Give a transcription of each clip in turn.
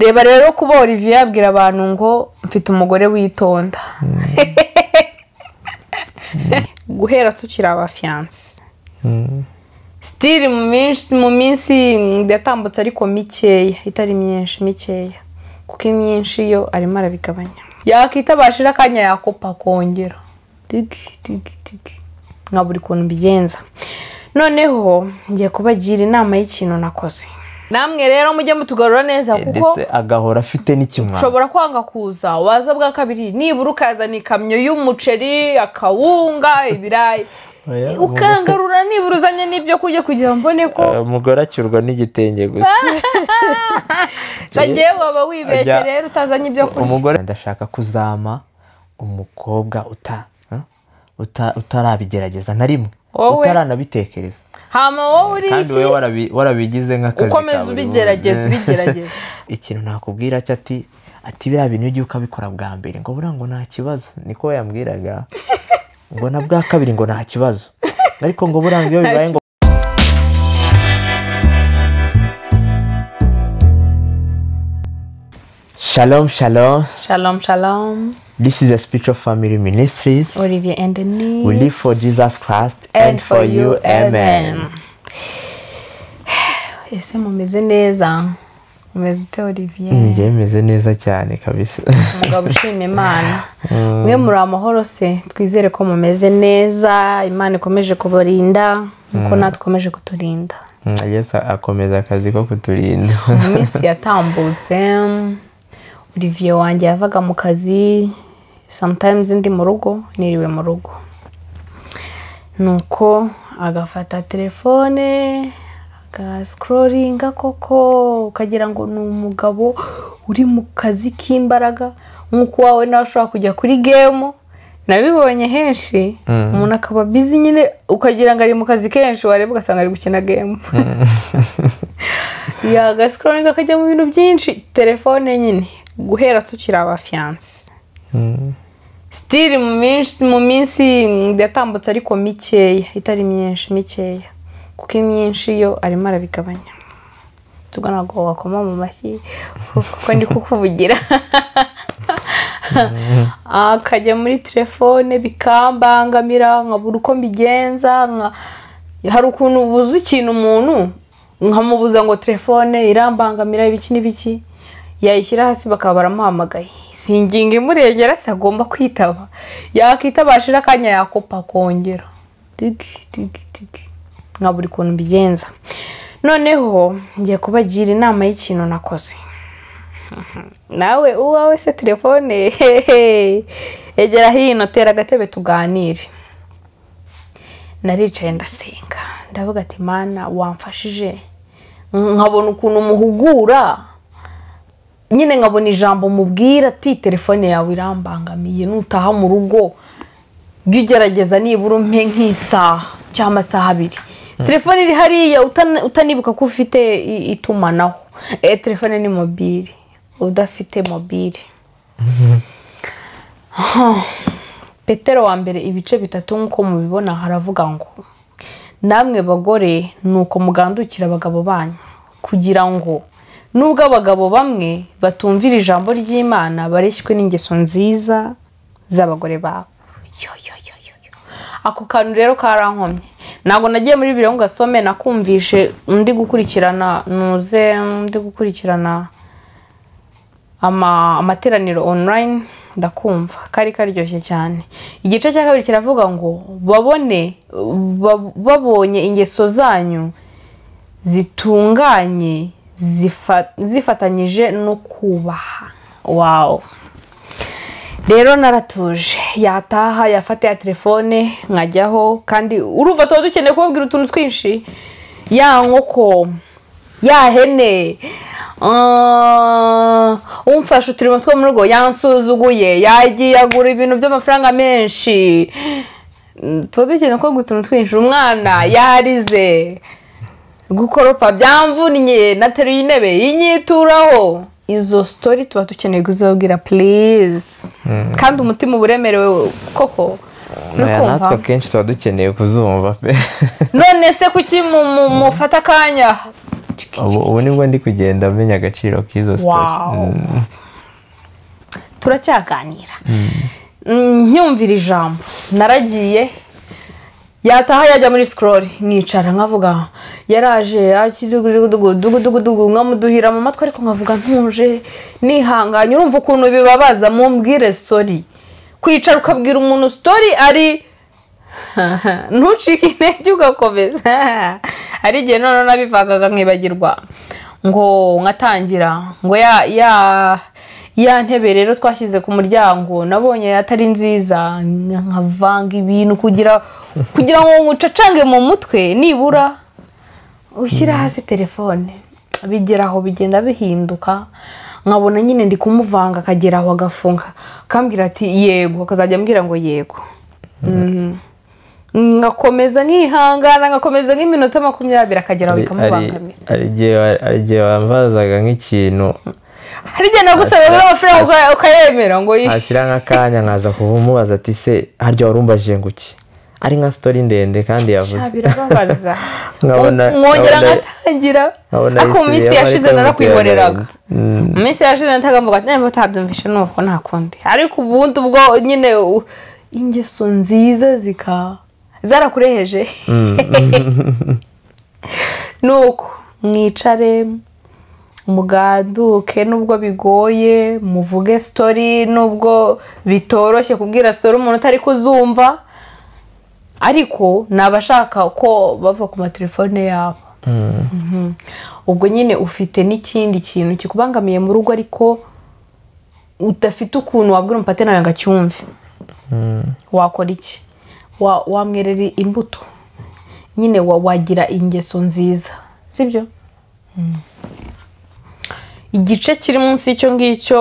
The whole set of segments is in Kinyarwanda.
reba rero kuba Olivier yabwira abantu ngo mfite umugore witonda guhera tukiri abafiance still mu minsi yatambutse ariko mikeya itari myinshi mikeya kuko imyinshi yo arimo arabigabanya yakitabashira akanya yakopa kongera tigi nka buri kuntu mbigenza noneho ngiye kubagira inama y'ikintu nakoze namwe rero mujye mutugarura neza kuko ndetse agahora afite n'ikimwa ushobora kwanga kuza waza bwa kabiri nibura ukazana ikamyo y'umuceri akawunga ibirayi ukangarura nibura uzanye n'ibyo kurya kugira mbone ko umugore acyurwa n'igitenge gusa bagiye waba wibeshye rero utazanye ibyo kurya umugore ndashaka kuzama umukobwa utarabigerageza na rimwe utaranabitekereza hama wowe uri kandi wowe warabigize nk'akazi ukomeza ubigerageza ikintu nakubwira cyo ati biriya bintu ujye ukabikora bwa mbere ngo buriya ngo nta kibazo niko yambwiraga ngo na bwa kabiri ngo nta kibazo ariko ngo buriya iyo bibaye ngo Shalom, shalom. Shalom, shalom. This is a Spiritual Family Ministries. Olivier and Denise. We live for Jesus Christ and for you. Amen. Ese mumeze neza. Mumeze ute Olivier? Nje meze neza cyane kabisa. Mugabo ushima Imana. Mwe muri amahoro se twizere ko mumeze neza. Imana ikomeje kubarinda nuko natwe kuturinda. Yes, akomeza akazi ko kuturinda. Mu minsi yatambutse Olivier wanjye yavaga mu kazi sometimes ndi mu rugo niriwe mu rugo nuko agafata telefone scrollinga koko ukagira ngo ni umugabo uri mu kazi k'imbaraga nkuko wawe nawe ushobora kujya kuri game nabibonye henshi umuntu akaba busy nyine ukagira ngo ari mu kazi kenshi wareba ugasanga ari gukina game scrollinga akajya mu bintu byinshi telefone nyine guhera tukiri abafiance still mu minsi yatambutse ariko mikeya itari myinshi mikeya kuko imyinshi yo arimo arabigabanya tugana ngo wakoma mu mashyi kuko ndi kukuvugira akajya muri telefone bikambangamira nkabura uko mbigenza hari ukuntu ubuze ikintu umuntu nkamubuza ngo telefone irambangamira ibiki n'ibiki yayishyira hasi bakaba baramuhamagaye singinga imurengera se agomba kwitaba yakitabashira akanya yakopa kongera tigi nka buri kuntu mbigenza noneho ngiye kubagira inama y'ikintu nakoze nawe uwawe se telefone egera hino tera agatebe tuganire naricaye ndasenga ndavuga ati Mana wamfashije nkabona ukuntu muhugura nyine nkabona ijambo mubwira ati telefone yawe irambangamiye nutaha mu rugo byugerageza nibura umpe nk'isaha cyangwa amasaha 2 telefone iri hariya utanibuka ko ufite itumanaho telefone ni mobile udafite mobile Petero wa mbere ibice 3 nkuko mubibona haravuga ngo namwe bagore nuko mugandukira abagabo banyu kugira ngo nubwo abagabo bamwe batumvira ijambo ry'Imana bareshywe n'ingeso nziza z'abagore babo ako kantu rero karankomye nago nagiye muri biro ngasome nakumvishe ndi gukurikirana amateraniro online ndakumva kari karyoshye cyane igice cya kabiri kiravuga ngo babonye ingeso zanyu zitunganye zifatanyije no kubaha wow rero naratuje yataha yafata ya telefone nkajyaho kandi uruva tuba dukeneye kubabwira utuntu twinshi ya nkoko ya hene umfasha uturimo two mu rugo yansuzuguye yagiye agura ibintu by'amafaranga menshi tuba dukeneye kubabwira utuntu twinshi umwana yarize gukoropa byamvunnye nateruye intebe inyituraho izo story tuba dukeneye kuzabwira please kandi umutima uburemerewe koko natwe kenshi tuba dukeneye kuzumva pe none se kuki mufata akanya ubu nibwo ndi kugenda amenya agaciro k'izo story. turacyaganira ncyumvira ijambo naragiye yataha yajya muri scroll nkicara nkavuga yaraje akidugudugudugudugudugu nkamuduhira mu matwi ariko nkavuga ntuje nihanganye urumva ukuntu bibabaza mumbwire story kwicara ukabwira umuntu story ari ntucike intege ugakomeza ari igihe none nabivangaga nkibagirwa ngo nkatangira ngo ya ntebe rero twashyize ku muryango nabonye atari nziza nkavanga ibintu kugira ngo ngucacange mu mutwe nibura ushyira hasi telefone bigeraho bigenda bihinduka nkabona nyine ndi kumuvanga akageraho agafunga akambwira ati yego akazajya ambwira ngo yego ngakomeza nkihangana ngakomeza nk'iminota 20 akageraho bikamubangamira hari igihe wambazaga nk'ikintu hari igihe nagusaba amafaranga ukayemera ngo ashyira nk'akanya nkaza kumubaza ati se harya warumbaje ngo iki ari nka story ndende kandi yavuze birababaza mwongera ngatangira ako mu minsi yashize narakwihoreraga mu minsi yashize natagamvuga ati ntabwo utabyumvishe nuko nta kundi ariko ubundi ubwo nyine ingeso nziza zarakureheje nuko mwicare muganduke nubwo bigoye muvuge story nubwo bitoroshye kubwira story umuntu utari kuzumva ariko nabashaka ko bava ku matelefone yabo ubwo nyine ufite n'ikindi kintu kikubangamiye mu rugo ariko udafite ukuntu wabwira umupate nawe ngo acyumve wakora iki wamwerera imbuto nyine wagira ingeso nziza sibyo igice kiri munsi y'icyo ngicyo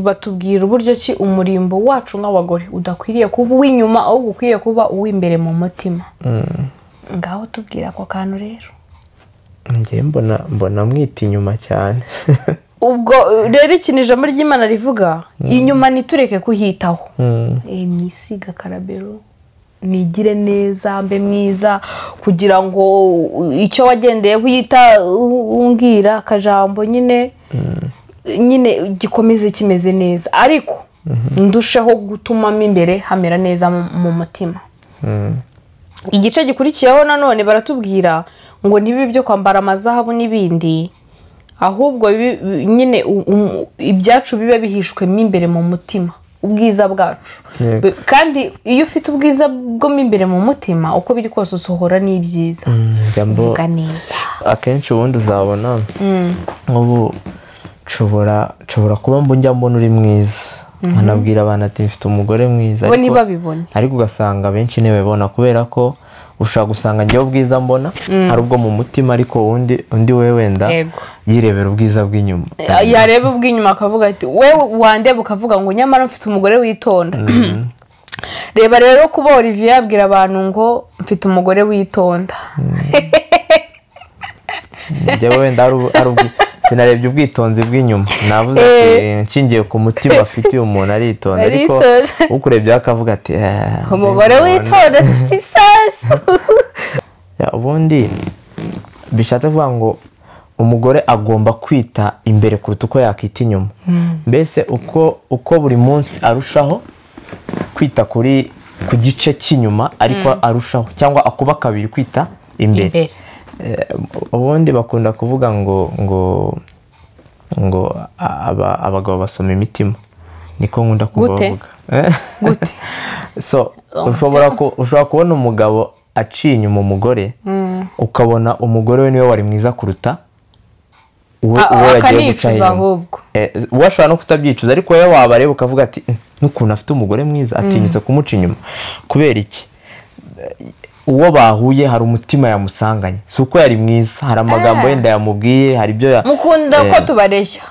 batubwira uburyo ki umurimbo wacu nk'abagore udakwiriye kuba uw'inyuma ahubwo ukwiye kuba uw'imbere mu mutima ngaho tubwira ako kantu rero njye mbona mwita inyuma cyane ubwo rero ikintu ijambo ry'Imana rivuga inyuma nitureke kuhitaho nisiga karabero nigire neza mbe mwiza kugira ngo icyo wagendeye kuyita umbwira akajambo nyine gikomeze kimeze neza ariko ndusheho gutumamo imbere hamera neza mu mutima igice gikurikiyeho nanone baratubwira ngo ntibibe byo kwambara amazahabu n'ibindi ahubwo nyine ibyacu bibe bihishwemo imbere mu mutima ubwiza bwacu kandi iyo ufite ubwiza bwo imbere mu mutima uko biri kose usohora n'ibyiza uvuga neza akenshi ubundi uzabona nk'ubu nshobora kuba njya mbona uri mwiza nkanabwira abantu ati mfite umugore mwiza ariko ugasanga benshi ntibabibona kubera ko ushobora gusanga njyewe ubwiza mbona hari ubwo mu mutima ariko undi we wenda yirebera ubwiza bw'inyuma yareba ubw'inyuma akavuga ati we wandeba ukavuga ngo nyamara mfite umugore witonda reba rero kuba Olivier yabwira abantu ngo mfite umugore witonda njyewe wenda ari sinarebye ubwitonzi bw'inyuma navuze ati nshingiye ku mutima afite umuntu aritonda ariko ukurebye akavuga ati umugore witonda afite isasu ubundi bishatse kuvuga ngo umugore agomba kwita imbere kuruta uko yakita inyuma mbese uko buri munsi arushaho kwita ku gice cy'inyuma ariko arushaho cyangwa akuba kabiri kwita imbere ubundi bakunda kuvuga ngo abagabo basoma imitima niko nkunda kubavuga gute so ushobora kubona umugabo aciye inyuma umugore ukabona umugore we niwe wari mwiza kuruta uwo yagiye guca inyuma uwo ashobora no kutabyicuza ariko wowe wabareba ukavuga ati n'ukuntu afite umugore mwiza atinyuze kumuca inyuma kubera iki uwo bahuye hari umutima yamusanganye si uko yari mwiza hari amagambo yenda yamubwiye hari ibyo mukunda ko tubareshya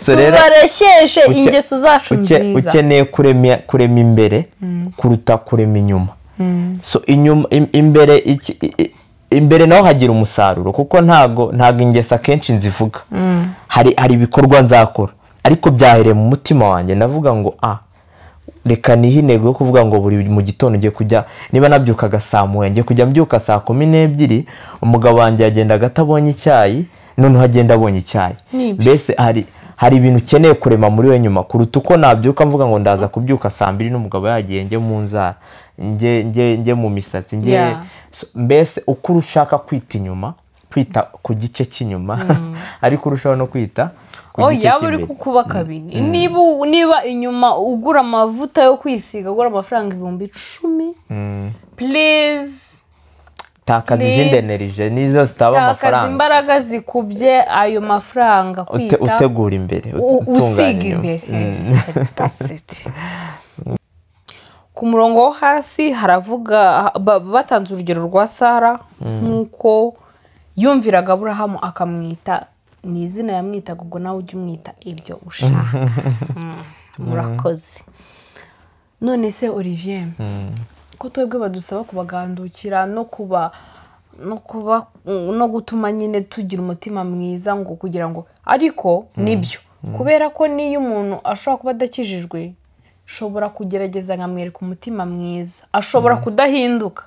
tubareshyeshe ingeso zacu nziza ukeneye kurema imbere kuruta kurema inyuma so imbere naho hagira umusaruro kuko ntago ingeso akenshi nzivuga hari ibikorwa nzakora ariko byahereye mu mutima wanjye ndavuga ngo reka nihe intego yo kuvuga ngo buri mu gitondo ngiye kujya, niba nabyukaga saa moya ngiye kujya mbyuka saa 12, umugabo wanjye yagendaga atabonye icyayi, noneho agenda abonye icyayi. Mbese hari ibintu ukeneye kurema muri we nyuma kuruta uko nabyuka mvuga ngo ndaza kubyuka saa 2 n'umugabo yagiye njye mu nzara, njye mu misatsi, mbese uko ushaka kwita inyuma, kwita ku gice cy'inyuma, ariko urushaho no kwita ku gice yaba uri kukuba kabiri. Niba inyuma ugura amavuta yo kwisiga ugura amafaranga 10,000, please takaza izindi energy nizo zitaba amafaranga, takaza imbaraga zikubye ayo mafaranga kwita utegura imbere, usiga imbere. Ku murongo wo hasi haravuga batanze urugero rwa Sara nkuko yumviraga Aburahamu akamwita ni izina yamwitaga, ubwo nawe ujye umwita ibyo ushaka. Murakoze. None se Olivier, ko twebwe badusaba kubagandukira no gutuma nyine tugira umutima mwiza ngo kugira ngo, ariko nibyo kubera ko niyo umuntu ashobora kuba adakijijwe, shobora kugerageza nkamwereka umutima mwiza, ashobora kudahinduka,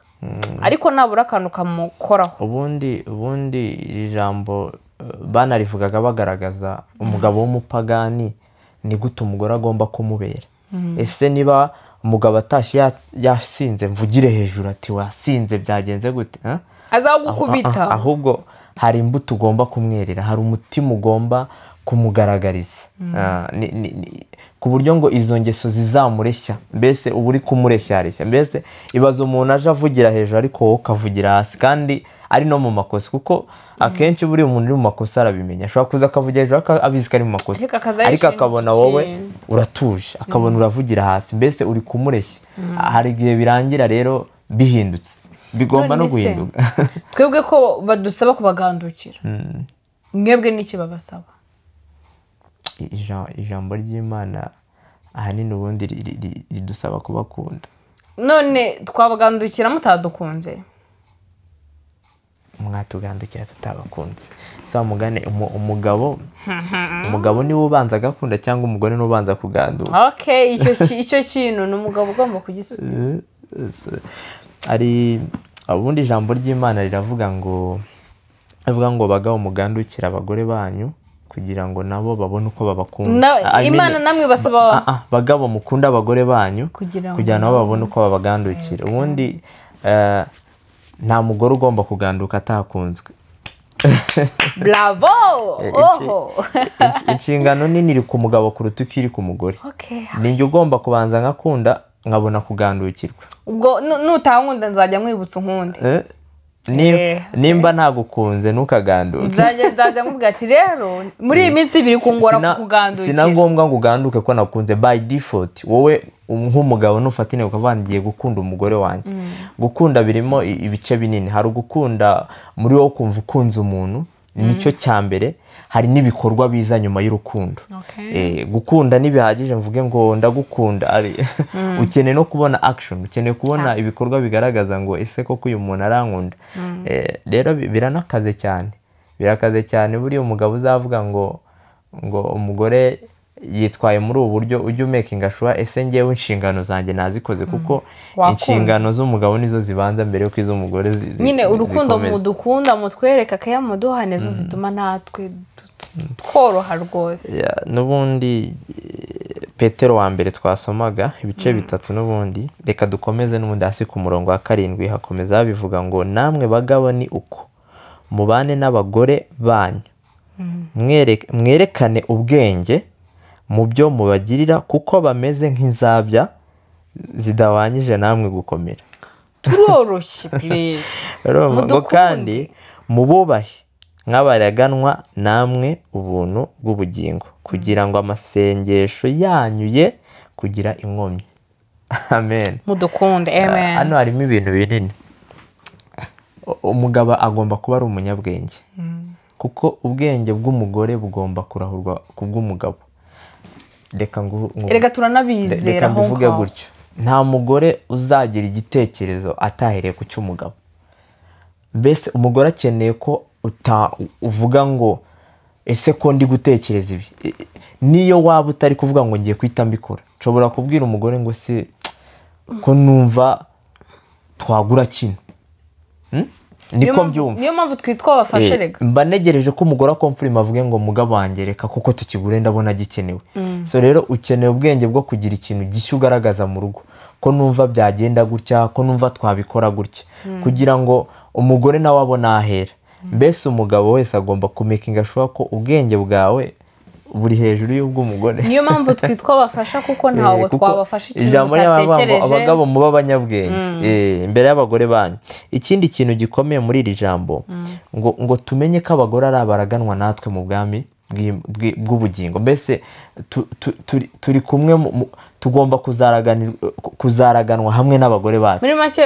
ariko nabura akantu kamukoraho. ubundi ijambo banarivugaga bagaragaza umugabo w'umupagani ni gute umugore agomba kumubera. Ese niba umugabo atashye yasinze mvugire hejuru ati wasinze byagenze gute? Azagukubita. Ahubwo hari imbuto ugomba kumwerera, hari umutima ugomba kumugaragariza, ku buryo ngo izo ngeso zizamureshya. Mbese uba uri kumureshya, mbese ibaza umuntu aje avugira hejuru ariko wowe ukavugira hasi, kandi ari no mu makosa, kuko akenshi buri umuntu uri mu makosa arabimenya. Ashobora kuza akavugira hejuru abizi ko ari mu makosa, ariko akabona wowe uratuje, akabona uravugira hasi, mbese uri kumureshya. Hari igihe birangira rero bihindutse, bigomba no guhinduka. Twebwe ko badusaba kubagandukira, mwebwe n'iki babasaba? Ijambo ry'Imana ahanini ubundi ridusaba kubakunda. None twabagandukira mutadukunze? Mwatugandukira tutabakunze. So mugane umugabo niwe ubanza agakunda cyangwa umugore niwe ubanza kuganduka? Okay, icyo kintu ni umugabo ugomba kugisubiza. Ari ubundi ijambo ry'Imana riravuga ngo bagabo mugandukira abagore banyu kugira ngo nabo babone uko babakunda. Imana namwe basaba bagabo mukunda abagore banyu kugira nabo babone uko babagandukira. Ubundi nta mugore ugomba kuganduka atakunzwe. Bravo. Inshingano nini iri ku mugabo kuruta uko iri ku mugore. Ninjye ugomba kubanza nkakunda nkabona kugandukirwa. Ubwo nutankunda nzajya mwibutsa unkunde. Nimba nagukunze ntukaganduke. Nzajya nkubwira ati rero muri iyi minsi biri kungora kugandukira. Sina ngombwa ngo uganduke ko nakunze by default. Wowe nk'umugabo nufatine ukavangiye gukunda umugore wanjye. Gukunda birimo ibice binini. Hari ugukunda muri wowe kumva ukunze umuntu, nicyo cyambere. Hari n'ibikorwa biza nyuma y'urukundo. Gukunda ntibihagije mvuge ngo ndagukunda, ukeneye no kubona action, ukeneye kubona ibikorwa bigaragaza ngo ese koko uyu muntu arankunda. Rero biranakaze cyane buri umugabo uzavuga ngo umugore yitwaye muri ubu buryo, ujye umakinga sure ese ngewe inshingano zanjye nazikoze, kuko inshingano z'umugabo nizo zibanza mbere yo kw'iz'umugore. Nyine urukundo mudukunda mutwereka akayamuduha nizo zituma natwe tworoha rwose. N'ubundi Petero wa mbere twasomaga ibice 3, n'ubundi reka dukomeze n'ubundi hasi ku murongo wa 7 hakomeza bivuga ngo namwe bagabo ni uko mubane n'abagore banyu, mwerekane ubwenge mu byo mubagirira, kuko bameze nk'inzabya zidawanyije namwe gukomera. Turoroshye please. Ngo kandi mububahe nk'abaraganwa namwe ubuntu bw'ubugingo, kugira ngo amasengesho yanyu ye kugira inkomyi. Amen. Mudukunde. Amen. Hano harimo ibintu binini. Umugabo agomba kuba ari umunyabwenge, kuko ubwenge bw'umugore bugomba kurahurwa ku bw'umugabo. Reka turanabizera aho mvuge gutyo. Nta mugore uzagira igitekerezo atahereye ku cy'umugabo. Mbese umugore akeneye ko uvuga ngo ese ko ndi gutekereza ibi niyo waba utari kuvuga ngo ngiye kwita mbikora nshobora kubwira umugore ngo se ko numva twagura kino niko mbyumva niyo mpamvu twitwa bafashe rega mba negereje ko umugore akomfurima avuge ngo mugabo wanjye reka kuko tukigure ndabona gikenewe so rero ukeneye ubwenge bwo kugira ikintu gishya ugaragaza mu rugo ko numva byagenda gutya ko numva twabikora gutya kugira ngo umugore nawe abone ahera mbese umugabo wese agomba kumekinga sure ko ubwenge bwawe buri hejuru y'ubw'umugore niyo mpamvu twitwa bafasha kuko ntawe twabafasha ikintu mutatekereje abagabo muba abanyabwenge imbere y'abagore banyu ikindi kintu gikomeye muri iri jambo ngo tumenye ko abagore ari abaraganwa natwe mu bwami bw'ubugingo mbese turi kumwe tugomba kuzaraganwa hamwe n'abagore bacu muri make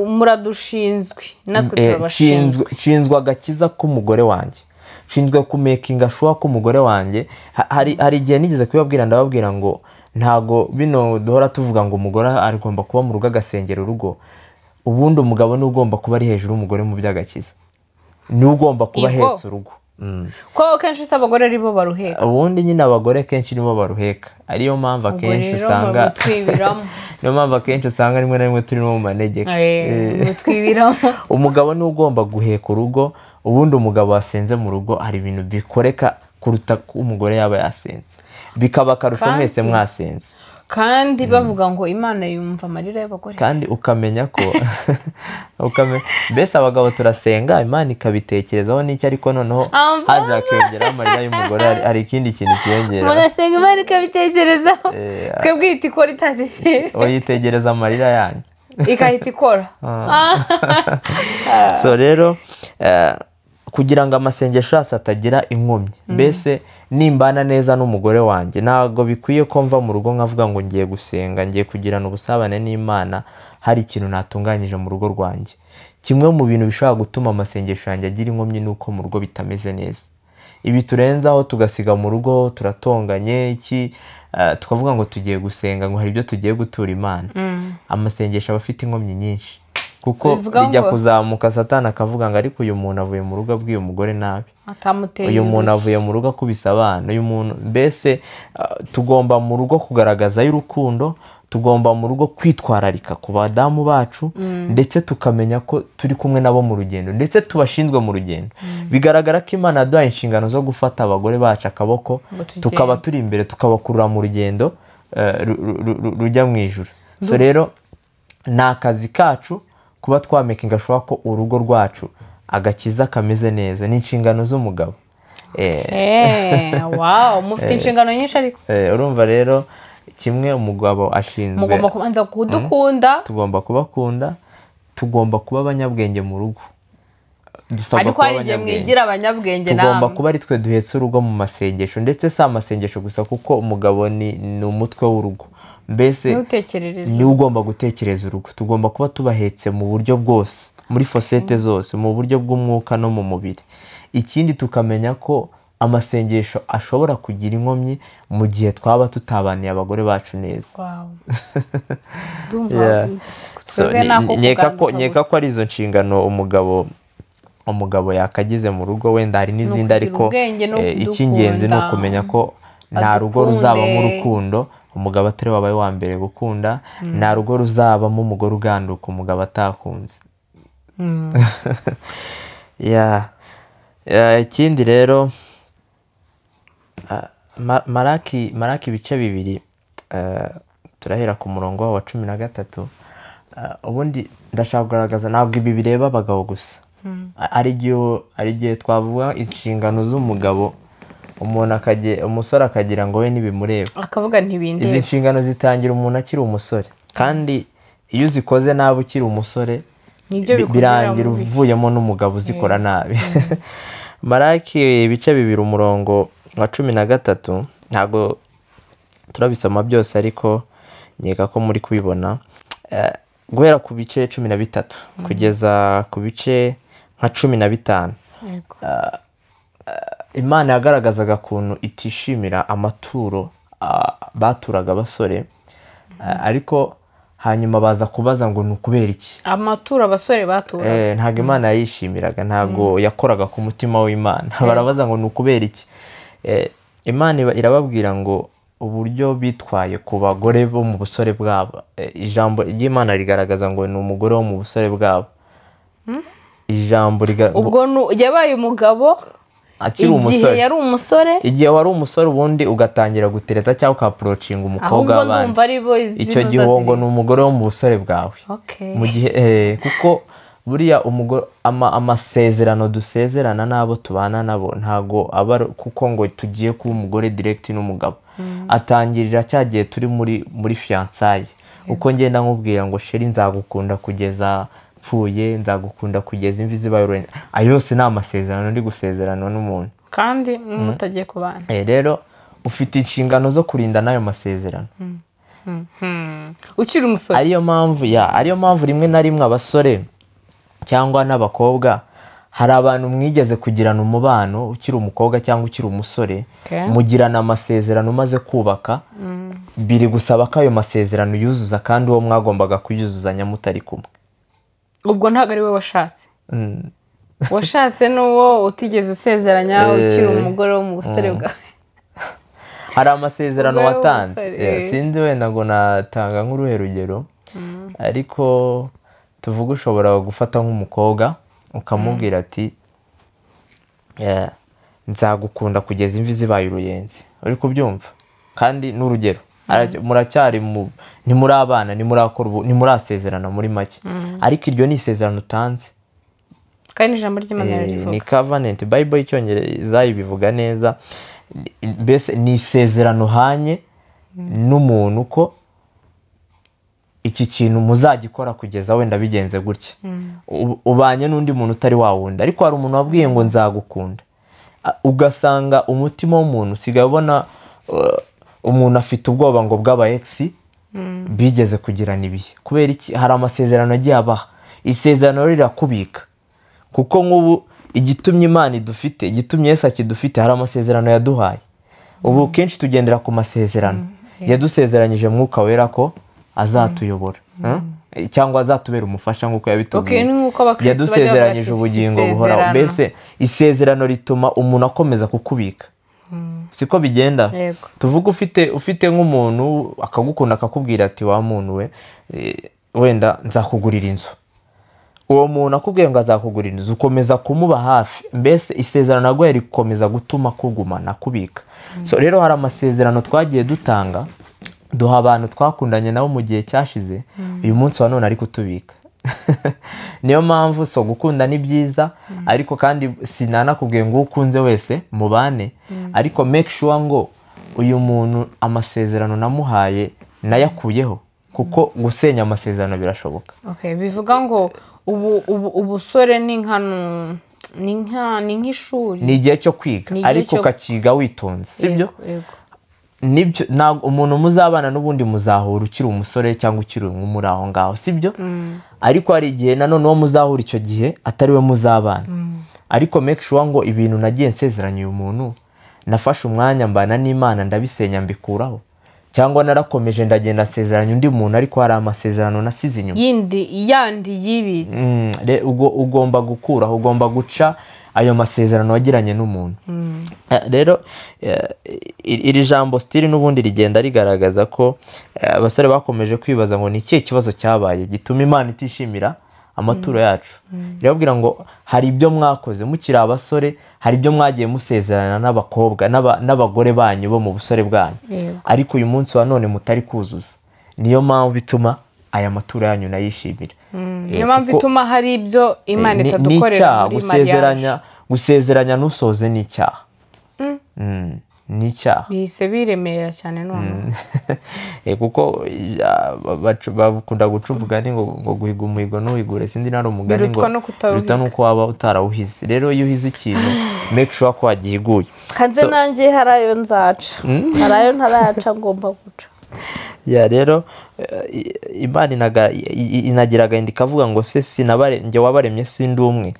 muradushinzwe natwe turabashinzwe nshinzwe agakiza k'umugore wanjye nshinzwe kumekinga sure ko umugore wanjye hari igihe nigeze kubabwira ndababwira ngo ntago bino duhora tuvuga ngo umugore agomba kuba mu rugo agasengera urugo ubundi umugabo ni ugomba kuba ari hejuru y'umugore mu by'agakiza ni ugomba kuba heza urugo ko kenshi se abagore ari bo baruheka ubundi nyine abagore kenshi nibo baruheka ariyo mpamvu akenshi usanga niyo mpamvu akenshi usanga rimwe na rimwe turi no mu manegeka umugabo ni ugomba guheka urugo ubundi umugabo wasenze mu rugo hari ibintu bikoreka kuruta ko umugore yaba yasenze bikaba akarusho mwese mwasenze kandi bavuga ngo Imana yumva amarira y'abagore kandi ukamenya ko mbese abagabo turasenga Imana ikabitekerezaho n'icyo ariko noneho haje hakiyongeraho amarira y'umugore hari ikindi kintu kiyongera murasenga Imana ikabitekerezaho twebwe ihita ikora uyitegereza amarira yanyu ikahita ikora so rero kugira ngo amasengesho yose atagira inkomyi mbese nimbana neza n'umugore wanjye ntabwo bikwiye ko mva mu rugo nkavuga ngo ngiye gusenga ngiye kugirana ubusabane n'Imana hari ikintu natunganyije mu rugo rwanjye kimwe mu bintu bishobora gutuma amasengesho yanjye agira inkomyi nuko mu rugo bitameze neza ibi turenzaho tugasiga mu rugo turatonganye tukavuga ngo tugiye gusenga ngo hari ibyo tugiye gutura Imana amasengesho aba afite inkomyi nyinshi kuko bijya kuzamuka Satani akavuga ngo ariko uyu muntu avuye mu rugo abwiye umugore nabi uyu muntu avuye mu rugo akubisa abana uyu muntu mbese tugomba mu rugo kugaragaza y'urukundo tugomba mu rugo kwitwararika ku badamu bacu ndetse tukamenya ko turi kumwe nabo mu rugendo ndetse tubashinzwe mu rugendo bigaragara ko Imana yaduhaye inshingano zo gufata abagore bacu akaboko tukaba turi imbere tukabakurura mu rugendo rujya mu ijuru so rero ni akazi kacu kuba twamekinga sure ko urugo rwacu agakiza kameze neza ni inshingano z'umugabo wow mufite inshingano nyinshi ariko urumva rero kimwe umugabo ashinzwe mugomba kubanza kudukunda tugomba kubakunda tugomba kuba abanyabwenge mu rugo ariko hari igihe mwigira abanyabwenge namwe tugomba kuba ari twe duhetse urugo mu masengesho ndetse si amasengesho gusa kuko umugabo ni umutwe w'urugo mbese ni ugomba gutekereza urugo tugomba kuba tubahetse mu buryo bwose muri fosete zose mu buryo bw'umwuka no mu mubiri ikindi tukamenya ko amasengesho ashobora kugira inkomyi mu gihe twaba tutabaniye abagore bacu neza nkeka ko ari izo nshingano umugabo yakagize mu rugo wenda hari n'izindi ariko icy'ingenzi ni ukumenya ko nta rugo ruzabamo urukundo umugabo atari wabaye wa mbere gukunda nta rugo ruzabamo umugore uganduka umugabo atakunze ikindi rero Maraki ibice bibiri turahera ku murongo wa 13 ubundi ndashaka kugaragaza ntabwo ibi bireba abagabo gusa ari igihe twavuga inshingano z'umugabo umusore akagira ngo we ntibimureba akavuga ntibindeba izi nshingano zitangira umuntu akiri umusore kandi iyo uzikoze nabi ukiri umusore birangira uvuyemo n'umugabo uzikora nabi Maraki ibice bibiri umurongo wa 13 ntabwo turabisoma byose ariko nkeka ko muri kubibona guhera ku bice 13 kugeza ku bice nka 15 Imana yagaragazaga ukuntu itishimira amaturo baturaga abasore ariko hanyuma baza kubaza ngo ni ukubera iki amaturo abasore batura ntabwo Imana yayishimiraga ntabwo yakoraga ku mutima w'Imana barabaza ngo ni ukubera iki Imana irababwira ngo uburyo bitwaye ku bagore bo mu busore bwabo. Ijambo ry'Imana rigaragaza ngo ni umugore wo mu busore bwabo. Ijambo ubwo yabaye umugabo akiri umusore, igihe yari umusore, igihe wari umusore ubundi ugatangira gutereta cyangwa ukaapproachinga umukobwa w'abandi, icyo gihe ngo ni umugore wo mu busore bwawe. Mu gihe kuko buriya amasezerano dusezerana n'abo tubana nabo ntago aba kuko ngo tugiye kuba umugore direct n'umugabo. Atangirira cyagiye turi muri fiançailles, uko ngenda nkubwira ngo sheri nzagukunda kugeza pfuye, nzagukunda kugeza imvi zibaye. Ayo yose ni amasezerano ndi gusezerana n'umuntu kandi mutagiye kubana. Rero ufite inshingano zo kurinda n'ayo masezerano ukiri umusore. ariyo mpamvu rimwe na rimwe abasore cyangwa n'abakobwa hari abantu mwigeze kugirana umubano ukiri umukobwa cyangwa ukiri umusore, mugirana amasezerano umaze kubaka, biri gusaba ko ayo masezerano yuzuza kandi uwo mwagombaga kuyuzuzanya mutari kumwe. Ubwo ntabwo ari we washatse. Washatse n'uwo utigeze usezeranya ukiri umugore wo mu busore bwawe. Hari amasezerano watanze, sinzi wenda ngo natanga nk'uruhe rugero, ariko tuvuga ushobora gufata nk'umukobwa ukamubwira ati nzagukunda kugeza imvi zibaye uruyenzi. Uri kubyumva? Kandi n'urugero muracyari ntimuri abana, ntimurasezerana muri make, ariko iryo ni isezerano utanze kandi ijambo ry'Imana rivuga ni covenant. Bible y'icyongereza ibivuga neza, mbese ni isezerano hanye n'umuntu ko iki kintu muzagikora kugeza wenda bigenze gutya. Ubanye n'undi muntu utari wawundi, ariko hari umuntu wabwiye ngo nzagukunda, ugasanga umutima w'umuntu usigaye ubona umuntu afite ubwoba ngo bw'aba ex bigeze kugirana ibihe. Kubera iki? Hari amasezerano agiye abaha. Isezerano rirakubika, kuko nk'ubu igitumye Imana idufite, igitumye Yesu akidufite, hari amasezerano yaduhaye. Ubu kenshi tugendera ku masezerano yadusezeranyije Mwuka Wera ko azatuyobora cyangwa azatubera umufasha nk'uko yabitubwiye. Yadusezeranyije ubugingo buhoraho. Mbese isezerano rituma umuntu akomeza kukubika. Siko bigenda. Tuvuga ufite nk'umuntu akagukunda akakubwira ati wa muntu we wenda nzakugurira inzu. Uwo muntu akubwiye ngo azakugurira inzu, ukomeza kumuba hafi. Mbese isezerano naguye rikomeza gutuma kugumana kubika. So rero hari amasezerano twagiye dutanga, duha abantu twakundanye nabo mu gihe cyashize, uyu munsi wa none ari kutubika. Niyo mpamvu so gukunda ni byiza, ariko kandi sinanakubwiye ngo ukunze wese mubane, ariko make sure ngo uyu muntu amasezerano namuhaye nayakuyeho, kuko gusenya amasezerano birashoboka. Bivuga ngo ubusore ni nk'ishuri, ni igihe cyo kwiga, ariko ukakiga witonze, sibyo? Nibyo, umuntu muzabana n'ubundi muzahura ukiri umusore cyangwa ukiri muri aho ngaho, sibyo? Ariko hari igihe nanone uwo muzahura icyo gihe atari we muzabana. Ariko make sure ngo ibintu nagiye nsezeranya uyu muntu, nafashe umwanya mbana n'Imana ndabisenya mbikuraho, cyangwa narakomeje ndagenda nsezeranya undi muntu ariko hari amasezerano nasize inyuma yandi yibitse. Ugomba gukuraho, ugomba guca ayo masezerano wagiranye n'umuntu. Rero iri jambo stili n'ubundi rigenda rigaragaza ko abasore bakomeje kwibaza ngo ni ikihe kibazo cyabaye gituma Imana itishimira amaturo yacu. Irababwira ngo hari ibyo mwakoze mukiri abasore, hari ibyo mwagiye musezerana n'abakobwa n'abagore banyu bo mu busore bwanyu, ariko uyu munsi wa none mutari kuzuza. Niyo mpamvu bituma aya maturo yanyu nayishimira. Niyo mpamvu bituma hari ibyo Imana itadukorera muri mariage. Gusezeranya nusoze ni icyaha. Ni icyaha. Bihise biremera cyane none. Kuko bakunda guca umugani ngo guhiga umuhigo ntuwigure, sindi nari umugani ngo biruta nuko waba utarawuhize. Rero iyo uhize ikintu make sure ko wagihiguye. Kanze nanjye harayo nzaca, harayo ntaraca ngomba guca. Rero Imana inagira agahinda ikavuga ngo se njye wabaremye sindi umwe.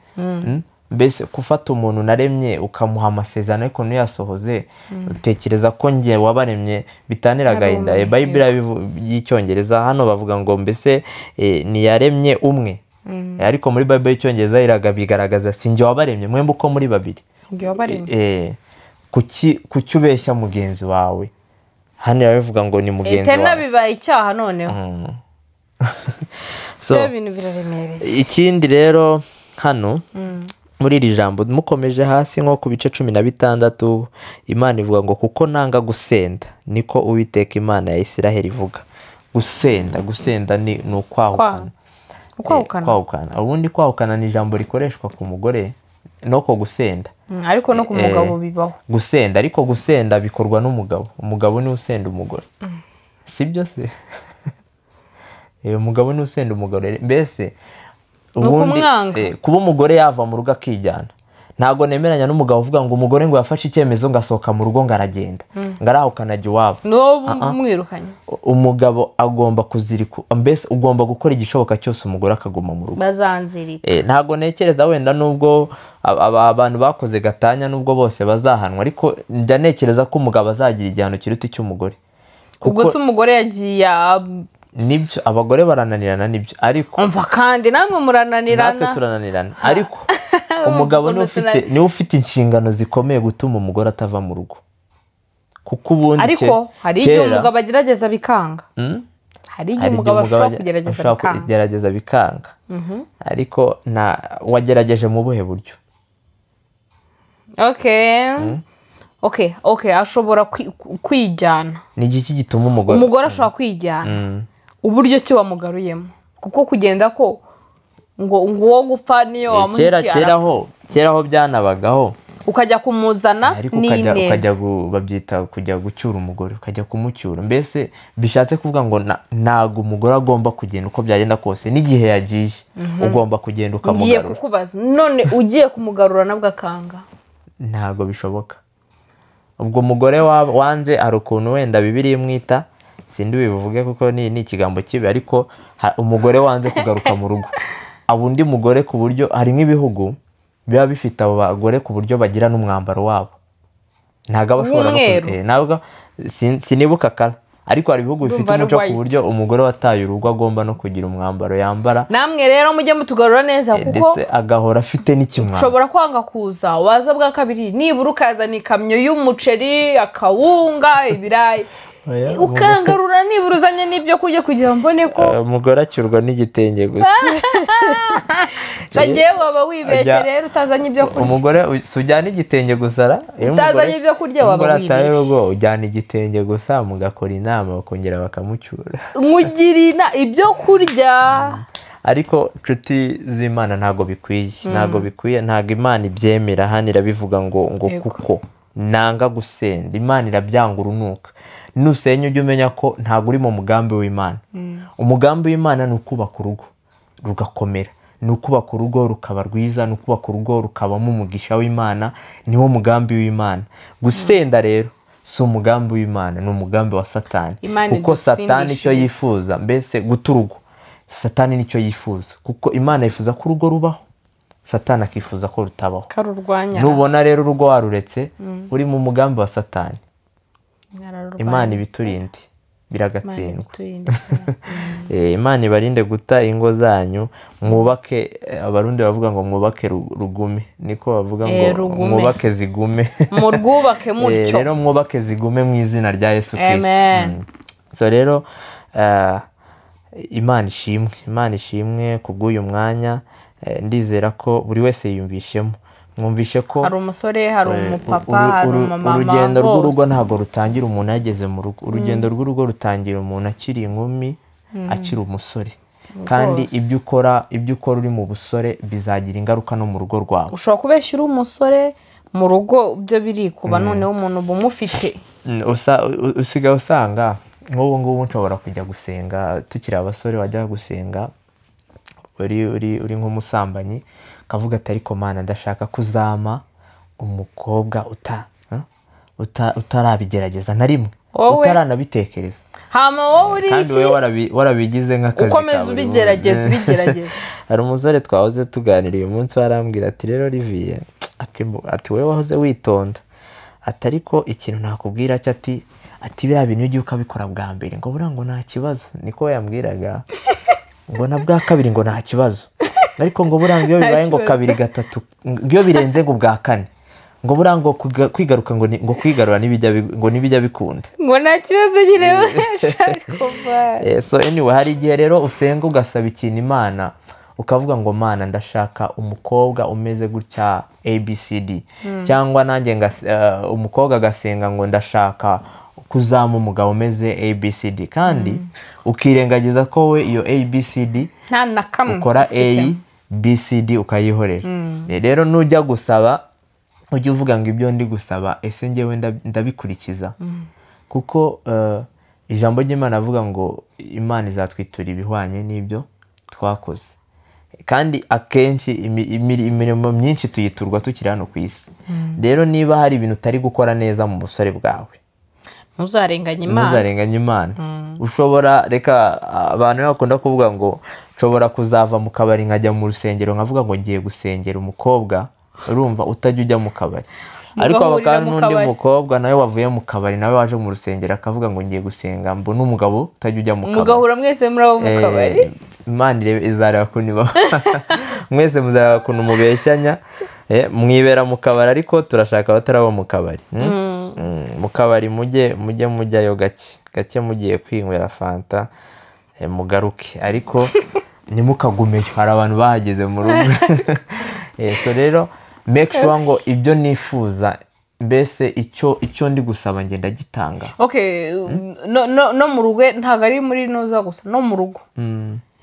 Mbese gufata umuntu naremye ukamuha amasezerano ariko ntuyasohoze, utekereza ko njye wabaremye bitanira agahinda? Bible y'icyongereza hano bavuga ngo mbese niyaremye umwe, ariko muri Bible y'icyongereza bigaragaza si njye wabaremye mwembi uko muri babiri. Si njye wabaremye. kuki ubeshya mugenzi wawe hano yabivuga ngo ni mugenzi wawe wawe bibaye icyaha noneho. So ibintu biraremereye. Ikindi rero hano muri iri jambo mukomeje hasi nko ku bice 16 Imana ivuga ngo kuko nanga gusenda niko Uwiteka Imana ya Isiraheli ivuga. Gusenda ni ukwahukana. Kwahukana. Ubundi kwahukana ni ijambo rikoreshwa ku mugore noko gusenda. Ariko no ku mugabo bibaho. Gusenda ariko gusenda bikorwa n'umugabo. Umugabo ni usenda umugore. Sibyo se? Umugabo ni usenda umugore. Mbese ubundi kuba umugore yava mu rugo akijyana. Ntago nemeranya n'umugabo uvuga ngo umugore ngo yafashe icyemezo ngasohoka mu rugo ngaragenda. Ngarahukana ajya iwabo. No mwirukanye. Umugabo agomba kuzirika. Mbese ugomba gukora igishoboka cyose umugore akaguma mu rugo. Bazanzirika. Ntago nekereza wenda nubwo abantu bakoze gatanya nubwo bose bazahanwa ariko njya nekereza ko umugabo azagira igihano kiruta cy'umugore. Ubwo se umugore yagiye nibyo abagore barananirana nibyo ariko umva kandi namwe murananirana. Natwe turananirana ariko umugabo niwe ufite inshingano zikomeye gutuma umugore atava mu rugo. Kuko ubundi ariko hari igihe umugabo agerageza bikanga. Hari igihe umugabo ashobora kugerageza bikanga. Ariko wagerageje mu buhe buryo? Okay, ashobora kwijyana. Ni iki gituma umugore ashobora kwijyana? Uburyo ki wamugaruyemo? Kuko kugenda ko ngo uwo gupfa niyo wamuhikiye. Kera ho byanabagaho. Ukajya kumuzana n'ineza. Ukajya babyita kujya gucyura umugore, ukajya kumucyura. Mbese bishatse kuvuga ngo ntago umugore agomba kugenda uko byagenda kose n'igihe yagiye. Ugomba kugenda ukamugarura. Ngiye kukubaza none ugiye kumugarura nabwo akanga? Ntago bishoboka. Ubwo umugore wanze ari ukuntu wenda Bibiliya imwita sindi bivuge kuko ni ikigambo kibi ariko umugore wanze kugaruka mu rugo. Abundi mugore ku buryo hari nk'ibihugu biba bifite abo bagore ku buryo bagira n'umwambaro wabo. Ntago abashobora ntabwo sinibuka kala ariko hari ibihugu bifite umuco ku buryo umugore wataye urugo agomba no kugira umwambaro yambara. Namwe rero mujye mutugarura neza kuko ndetse agahora afite n'ikimwambaro. Ushobora kwanga kuza waza bwa kabiri nibura ukazana ikamyo y'umuceri akawunga ibirayi ukangarura nibura uzanye n'ibyo kurya kugira mbone ko umugore acyurwa n'igitenge gusa. Bagiye waba wibeshye rero utazanye ibyo kurya. Umugore ujyana igitenge gusa utazanye ibyo kurya waba wibeshye. Ujyana igitenge gusa mugakora inama bakongera bakamucyura. Mugirina ibyo kurya. Ariko nshuti z'Imana ntago bikwiye ntago Imana ibyemera hano irabivuga ngo kuko nanga gusenda Imana irabyanga urunuka. Nusenya ujye umenya ko ntago uri mu mugambi w'Imana. Umugambi w'Imana ni ukubaka urugo rugakomera, ni ukubaka urugo rukaba rwiza, ni ukubaka urugo rukabamo umugisha w'Imana, niwo mugambi w'Imana. Gusenda rero si umugambi w'Imana, ni umugambi wa Satani. Kuko Satani icyo yifuza mbese guta urugo, Satani nicyo yifuza kuko Imana yifuza ko urugo rubaho, Satani akifuza ko rutabaho. Nubona rero urugo waruretse uri mu mugambi wa Satani. Imana ibiturinde biragatsindwa. Imana ibarinde guta ingo zanyu, mwubake. Abarundi bavuga ngo mwubake rugume, niko bavuga ngo mwubake zigume. Murwubake mutyo. Rero mwubake zigume mu izina rya Yesu Kristo. So rero Imana ishimwe kubw'uyu mwanya. Ndizera ko buri wese yiyumvishemo. Mwumvishe ko hari umusore, hari umupapa, hari umumama. Urugendo rw'urugo ntago rutangira umuntu yageze mu rugo. Urugendo rw'urugo rutangira umuntu akiri inkumi, akiri umusore. Kandi ibyo ukora uri mu busore bizagira ingaruka no mu rugo rwawe. Ushobora kubeshya uri umusore mu rugo byo biri kuba noneho umuntu bumufite. Usigaye usanga nk'ubu ngubu nshobora kujya gusenga, tukiri abasore wajya gusenga uri nk'umusambanyi kavuga ati ariko Mana ndashaka kuzama umukobwa utarabigerageza na rimwe, utaranabitekereza. Hama wowe uri kandi wowe warabigize nk'akazi kawe. Ukomeza ubigerageza. Hari umusore twahoze tuganiriye umunsi warambwira ati rero Olivier ati wowe wahoze witonda ati ariko ikintu nakubwira ati biriya bintu ugiye ukabikora bwa mbere ngo buriya ngo nta kibazo, niko yambwiraga. Ngo na bwa kabiri ngo nta kibazo ariko ngo buriya iyo bibaye ngo kabiri gatatu, iyo birenze ngo bwa kane ngo buriya ngo kwigaruka ngo kwigarura ntibijya bikunda ngo nta kibazo nyine ushaka kuva. So anyway, hari igihe rero usenga ugasaba ikintu Imana ukavuga ngo Mana ndashaka umukobwa umeze gutya ABCD, cyangwa nanjye umukobwa agasenga ngo ndashaka kuzama umugabo umeze ABCD, kandi ukirengagiza ko we iyo ABCD nta na kamwe ukora ABCD ukayihorera. Rero nujya gusaba ujye uvuga ngo ibyo ndi gusaba ese njyewe ndabikurikiza, kuko ijambo ry'Imana avuga ngo Imana izatwitura ibihwanye n'ibyo twakoze, kandi akenshi imirimo myinshi tuyiturwa tukiri hano ku isi. Rero niba hari ibintu utari gukora neza mu busore bwawe, ntuzarenganye Imana. Ushobora, reka abantu bakunda kuvuga ngo nshobora kuzava mu kabari nkajya mu rusengero nkavuga ngo ngiye gusengera umukobwa, urumva utajya ujya mu kabari, ariko abakana n'undi mukobwa nawe wavuye mu kabari nawe waje mu rusengero akavuga ngo ngiye gusenga, mbona umugabo utajya ujya mu kabari, mugahura mwese muri abo mu kabari. Imana izareba kuntu mwese muzareba kuntu mubeshyanya, mwibera mu kabari ariko turashaka abataraba mu kabari. Mu kabari mujye mujyayo gake mugiye kwinywera fanta mugaruke, ariko ntimukagumeyo, hari abantu bahageze mu rugo. So rero make sure ngo ibyo nifuza, mbese icyo ndi gusaba ngenda gitanga. Okay, no mu rugo ntago ari muri noza gusa, no mu rugo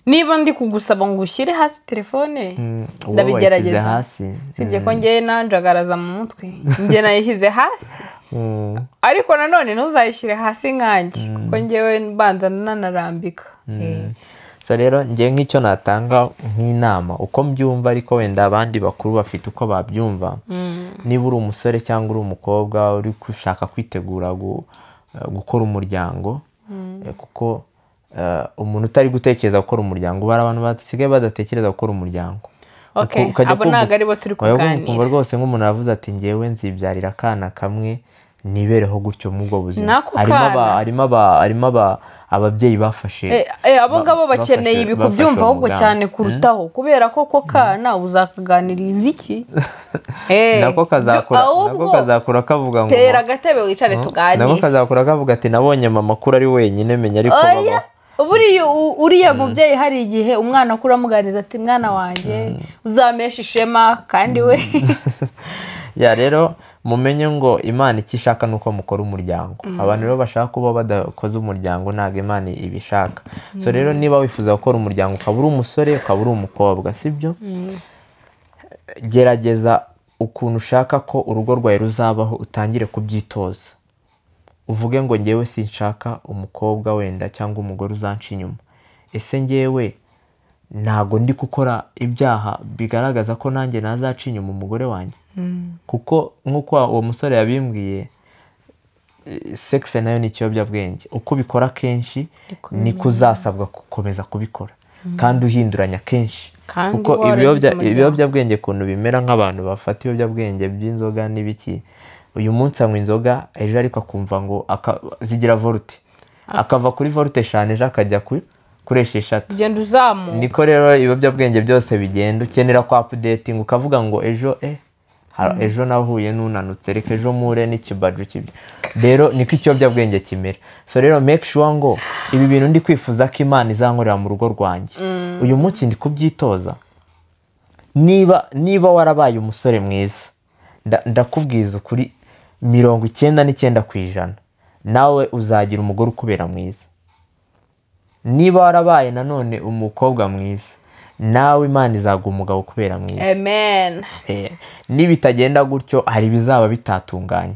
niba ndi kugusaba ngo ushyire hasi telefone ndabigerageza, sibye ko ngiye nanjagaraza mu mutwe njye nayishyize hasi, ariko nanone ntuzayishyire hasi nkanjye kuko ngewe mbanza nanarambika. So rero ngiye nk'icyo natanga nk'inama uko mbyumva, ariko wenda abandi bakuru bafite uko babyumva. Niba uri umusore cyangwa uri umukobwa uri gushaka kwitegura gukora umuryango, kuko umuntu utari gutekereza gukora umuryango, bari abantu basigaye badatekereza gukora umuryango. Abo ntabwo aribo turi kuganira rwose. Nk'umuntu yavuze ati ngewe nzibyarira akana kamwe nibereho gutyo mu bwo buzima. Harimo ababyeyi bafashe, abo ngabo bakeneye ibi kubyumva ahubwo cyane kurutaho, kubera ko kana uzakaganiriza iki? Nako kazakura kavuga ngo tera agatebe wicare tuganire. Nako kazakura kavuga ati nabonye mama kuri ari wenyine, menya ariko baba uriya mubyeyi hari igihe umwana akura amuganiza ati mwana wanjye uzamesha ishema kandi we. Rero mumenye ngo Imana icyo ishaka nuko mukora umuryango. Abantu rero bashaka kuba badakoze umuryango ntabwo Imana ibishaka. So rero niba wifuza gukora umuryango ukaba uri umusore ukaba uri umukobwa, sibyo, gerageza ukuntu ushaka ko urugo rwawe ruzabaho, utangire kubyitoza. Uvuge ngo ngewe sinshaka umukobwa wenda cyangwa umugore uzanca inyuma. Ese ngewe ntago ndi gukora ibyaha bigaragaza ko nanjye nazaca inyuma umugore wanjye? Kuko nk'uko uwo musore yabimbwiye, sex nayo ni ikiyobyabwenge. Uko ubikora kenshi niko uzasabwa gukomeza kubikora, kandi uhinduranya kenshi. Kuko ibiyobyabwenge ukuntu bimera, nk'abantu bafata ibiyobyabwenge by'inzoga n'ibiki, uyu munsi anywa inzoga ejo ariko akumva ngo zigira volute, akava kuri volute 5 ejo akajya kuri 6. Genda uzamuka. Niko rero ibiyobyabwenge byose bigenda, ukenera kwa updating ukavuga ngo ejo nahuye n'unanutse, reka ejo mure n'ikibaju kibyo. Rero niko ikiyobyabwenge kimera. So rero make sure ngo ibi bintu ndi kwifuza ko Imana izankorera mu rugo rwanjye, uyu munsi ndi kubyitoza. Niba warabaye umusore mwiza, ndakubwiza ukuri 99% nawe uzagira umugore ukubera mwiza. Niba warabaye nanone umukobwa mwiza, nawe Imana izaguha umugabo ukubera mwiza. Amen. Nibitagenda gutyo hari bizaba bitatunganye,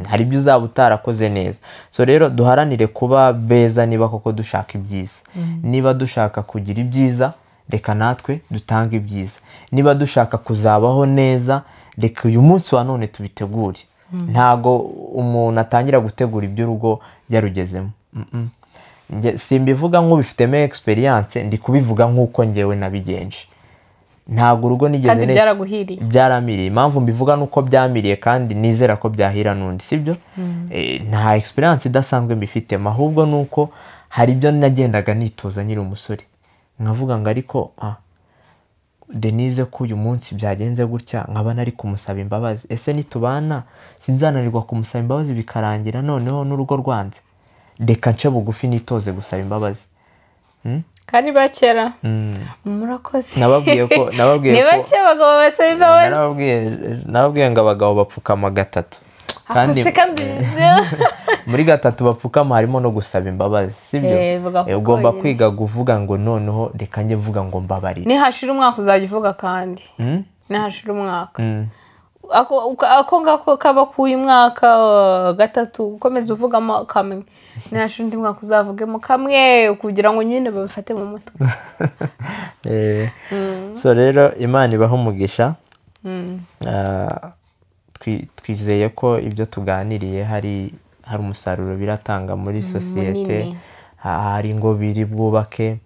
hari ibyo uzaba utarakoze neza. So rero duharanire kuba beza niba koko dushaka ibyiza. Niba dushaka kugira ibyiza, reka natwe dutanga ibyiza. Niba dushaka kuzabaho neza, reka uyu munsi wa none tubitegure. Ntago umuntu atangira gutegura iby'urugo yarugezemo. Simbivuga nk'ubifitemo experience, ndi kubivuga nk'uko ngewe nabigenje. Ntago urugo nigeze byaramiriye. Impamvu mbivuga nuko byamiriye kandi nizera ko byahira n'undi, sibyo? Nta experience idasanzwe mbifitemo, ahubwo nuko hari ibyo nagendaga nitoza nyiri umusore, nkavuga ngo ariko Denise ko uyu munsi byagenze gutya nkaba nari kumusaba imbabazi, ese nitubana sinzananirwa kumusaba imbabazi bikarangira noneho n'urugo rwanze? Reka nce bugufi nitoze gusaba imbabazi. kandi bakera murakoze. Nababwiye ko ni bake abagabo basaba imbabazi. nababwiye ngo abagabo bapfukama 3 kandi muri 3 bapfukama harimo no gusaba imbabazi, sibyo? Ugomba kwiga kuvuga ngo noneho reka njye mvuga ngo mbabarire. Nihashira umwaka uzajya uvuga kandi nihashira umwaka ako ngako kaba kuyu mwaka 3 ukomeza uvugamo kamwe, nihashira undi mwaka uzavugemo kamwe kugira ngo nyine babifate mu mutwe. So rero Imana ibaho umugisha. Twizeye ko ibyo tuganiriye hari umusaruro biratanga muri sosiyete, hari ngo biri bwubake,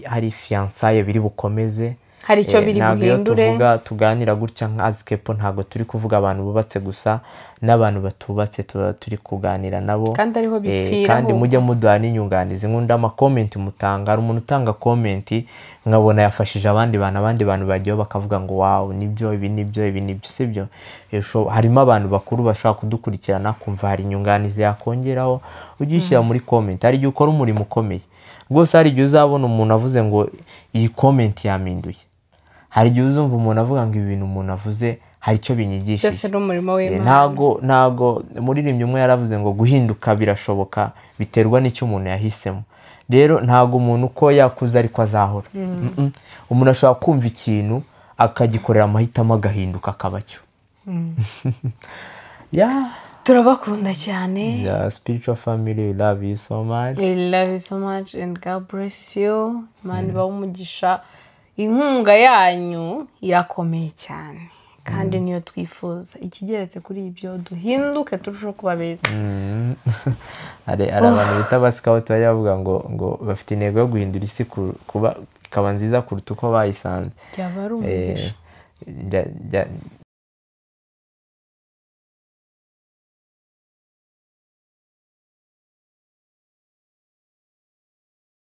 hari fiançailles biri bukomeze, hari icyo biri buhindure. Tuvuga tuganira gutya nka Azkepo ntago turi kuvuga abantu bubatse gusa, n'abantu batubatse turi kuganira nabo, kandi ariho bipfira. Kandi mujye muduha n'inyunganizi. Nkunda ama comment mutanga, hari umuntu utanga comment nkabona yafashije abandi bantu bagiye bakavuga ngo wow nibyo ibi nibyo sibyo. Harimo abantu bakuru bashaka kudukurikirana kumva hari inyunganizi yakongeraho, ugishyira muri comment. Hari igihe ukora umurimo ukomeye rwose, hari igihe uzabona umuntu avuze ngo iyi comment yaminduye, hari igihe uzumva umuntu avuga ngo ibi bintu umuntu avuze hari icyo binyigishije. Byose ni umurimo w'Imana. Ntago umuririmbyi umwe yaravuze ngo guhinduka birashoboka biterwa n'icyo umuntu yahisemo. Rero ntago umuntu uko yakuze ariko azahora. Umuntu ashobora kumva ikintu akagikorera amahitamo agahinduka akaba cyo. Turabakunda cyane. Spiritual family, we love you so much. We love you so much and God bless you. Imana ibahe umugisha. Inkunga yanyu irakomeye cyane kandi niyo twifuza. Ikigeretse kuri ibyo duhinduke turushaho kuba beza. Hari abantu bita abasikawuti bajya bavuga ngo bafite intego yo guhindura isi kuba ikaba nziza kuruta uko bayisanze. Byaba ari umugisha.